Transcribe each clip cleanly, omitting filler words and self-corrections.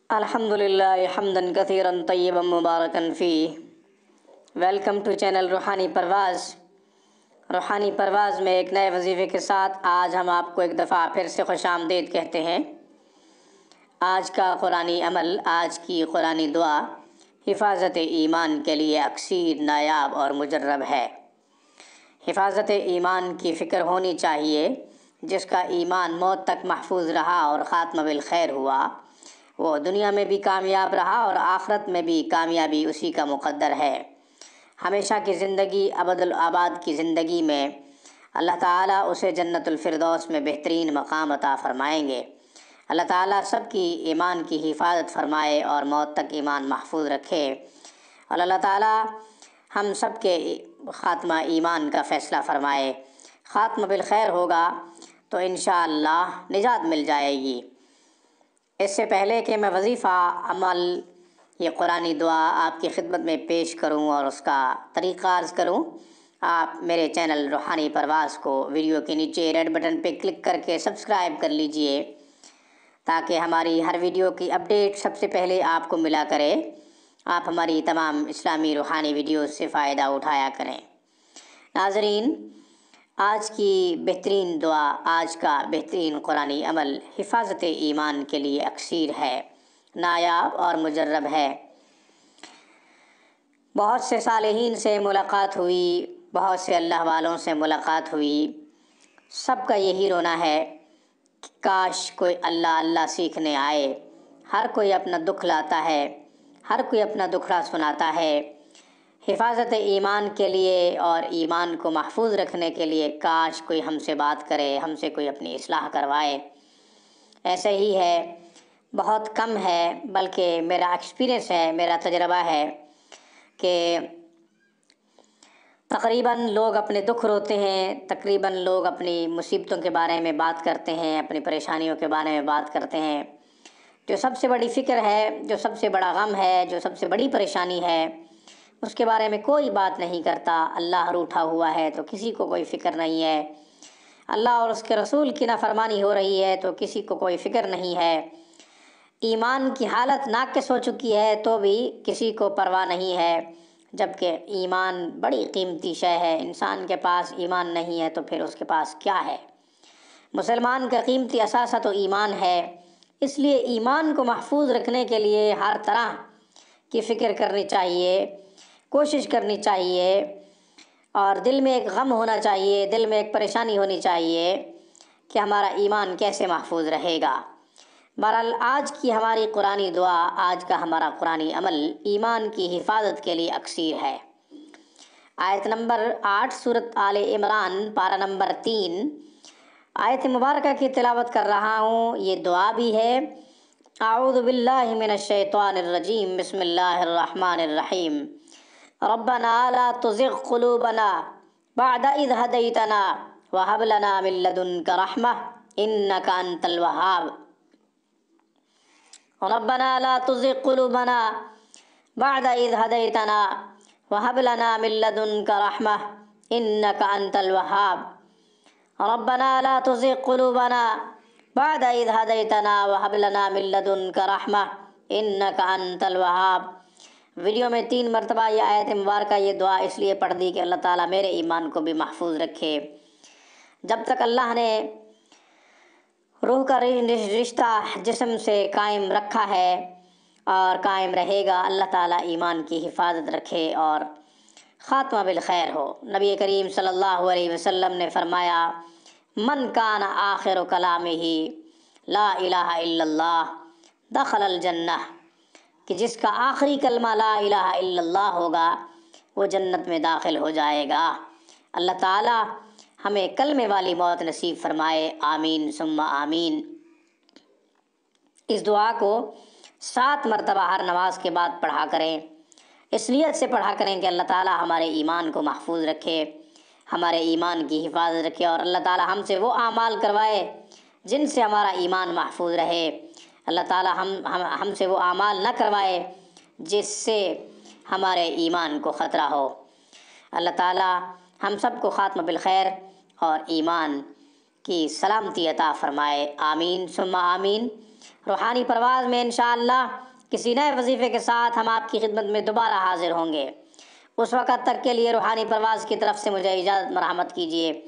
الحمدللہ حمدن کثیرن طیبا مبارکن فی۔ Welcome to channel روحانی پرواز۔ روحانی پرواز میں ایک نئے وظیفے کے ساتھ آج ہم آپ کو ایک دفعہ پھر سے خوش آمدید کہتے ہیں۔ آج کا قرآنی عمل، آج کی قرآنی دعا حفاظت ایمان کے لیے اکثیر نایاب اور مجرب ہے۔ حفاظت ایمان کی فکر ہونی چاہیے۔ جس کا ایمان موت تک محفوظ رہا اور خاتمہ بالخیر ہوا، وہ دنیا میں بھی کامیاب رہا اور آخرت میں بھی کامیابی اسی کا مقدر ہے۔ ہمیشہ کی زندگی، ابد الآباد کی زندگی میں اللہ تعالیٰ اسے جنت الفردوس میں بہترین مقام عطا فرمائیں گے۔ اللہ تعالیٰ سب کی ایمان کی حفاظت فرمائے اور موت تک ایمان محفوظ رکھے، اور اللہ تعالیٰ ہم سب کے خاتمہ ایمان کا فیصلہ فرمائے۔ خاتمہ بالخیر ہوگا تو انشاءاللہ نجات مل جائے گی۔ اس سے پہلے کہ میں وظیفہ عمل یہ قرآنی دعا آپ کی خدمت میں پیش کروں اور اس کا طریقہ عرض کروں، آپ میرے چینل روحانی پرواز کو ویڈیو کے نیچے ریڈ بٹن پہ کلک کر کے سبسکرائب کر لیجئے، تاکہ ہماری ہر ویڈیو کی اپڈیٹ سب سے پہلے آپ کو ملا کرے۔ آپ ہماری تمام اسلامی روحانی ویڈیوز سے فائدہ اٹھایا کریں۔ ناظرین، آج کی بہترین دعا، آج کا بہترین قرآنی عمل حفاظت ایمان کے لیے اکثیر ہے، نایاب اور مجرب ہے۔ بہت سے صالحین سے ملاقات ہوئی، بہت سے اللہ والوں سے ملاقات ہوئی، سب کا یہی رونا ہے کہ کاش کوئی اللہ اللہ سیکھنے آئے۔ ہر کوئی اپنا دکھ لاتا ہے، ہر کوئی اپنا دکھڑا سناتا ہے۔ حفاظت ایمان کے لیے اور ایمان کو محفوظ رکھنے کے لیے کاش کوئی ہم سے بات کرے، ہم سے کوئی اپنی اصلاح کروائے۔ ایسے ہی ہے، بہت کم ہے، بلکہ میرا ایکسپیرینس ہے، میرا تجربہ ہے کہ تقریباً لوگ اپنے دکھ روتے ہیں، تقریباً لوگ اپنی مصیبتوں کے بارے میں بات کرتے ہیں، اپنی پریشانیوں کے بارے میں بات کرتے ہیں۔ جو سب سے بڑی فکر ہے، جو سب سے بڑا غم ہے، جو سب سے بڑی پریشانی ہے، اس کے بارے میں کوئی بات نہیں کرتا۔ اللہ روٹھا ہوا ہے تو کسی کو کوئی فکر نہیں ہے، اللہ اور اس کے رسول کی نافرمانی ہو رہی ہے تو کسی کو کوئی فکر نہیں ہے، ایمان کی حالت ناقص ہو چکی ہے تو بھی کسی کو پرواہ نہیں ہے، جبکہ ایمان بڑی قیمتی شے ہے۔ انسان کے پاس ایمان نہیں ہے تو پھر اس کے پاس کیا ہے؟ مسلمان کا قیمتی اثاثہ تو ایمان ہے۔ اس لیے ایمان کو محفوظ رکھنے کے لیے ہر طرح کی فکر کرنی چاہیے، کوشش کرنی چاہیے، اور دل میں ایک غم ہونا چاہیے، دل میں ایک پریشانی ہونی چاہیے کہ ہمارا ایمان کیسے محفوظ رہے گا۔ بہرحال آج کی ہماری قرآنی دعا، آج کا ہمارا قرآنی عمل ایمان کی حفاظت کے لیے اکثیر ہے۔ آیت نمبر 8 سورۃ آل عمران، پارہ نمبر 3، آیت مبارکہ کی تلاوت کر رہا ہوں۔ یہ دعا بھی ہے۔ اعوذ باللہ من الشیطان الرجیم، بسم اللہ الرحمن الرحیم۔ ربنا لا تزغ قلوبنا بعد اذ ہدیتنا وہب لنا من لدنک رحمہ انک انت الوہاب۔ ربنا لا تزغ قلوبنا بعد اذ ہدیتنا وہب لنا من لدنک رحمہ انک انت الوہاب۔ ربنا لا تزغ قلوبنا بعد اذ ہدیتنا وہب لنا من لدنک رحمہ انک انت الوہاب۔ ویڈیو میں 3 مرتبہ یہ آیت مبارکہ، یہ دعا اس لیے پڑھ دی کہ اللہ تعالیٰ میرے ایمان کو بھی محفوظ رکھے۔ جب تک اللہ نے روح کا رشتہ جسم سے قائم رکھا ہے اور قائم رہے گا، اللہ تعالیٰ ایمان کی حفاظت رکھے اور خاتمہ بالخیر ہو۔ نبی کریم صلی اللہ علیہ وسلم نے فرمایا، من کان آخر کلامہ لا الہ الا اللہ دخل الجنہ، کہ جس کا آخری کلمہ لا الہ الا اللہ ہوگا وہ جنت میں داخل ہو جائے گا۔ اللہ تعالیٰ ہمیں کلمے والی موت نصیب فرمائے، آمین ثم آمین۔ اس دعا کو 7 مرتبہ ہر نماز کے بعد پڑھا کریں، اس نیت سے پڑھا کریں کہ اللہ تعالیٰ ہمارے ایمان کو محفوظ رکھے، ہمارے ایمان کی حفاظت رکھے، اور اللہ تعالیٰ ہم سے وہ اعمال کروائے جن سے ہمارا ایمان محفوظ رہے۔ اللہ تعالیٰ ہم سے وہ اعمال نہ کروائے جس سے ہمارے ایمان کو خطرہ ہو۔ اللہ تعالیٰ ہم سب کو خاتمہ بالخیر اور ایمان کی سلامتی عطا فرمائے، آمین ثم آمین۔ روحانی پرواز میں انشاءاللہ کسی نئے وظیفے کے ساتھ ہم آپ کی خدمت میں دوبارہ حاضر ہوں گے۔ اس وقت تک کے لیے روحانی پرواز کی طرف سے مجھے اجازت مرحمت کیجیے۔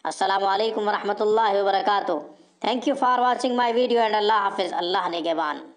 السلام علیکم ورحمۃ اللہ وبرکاتہ۔ Thank you for watching my video and اللہ حافظ۔ اللہ نگہبان۔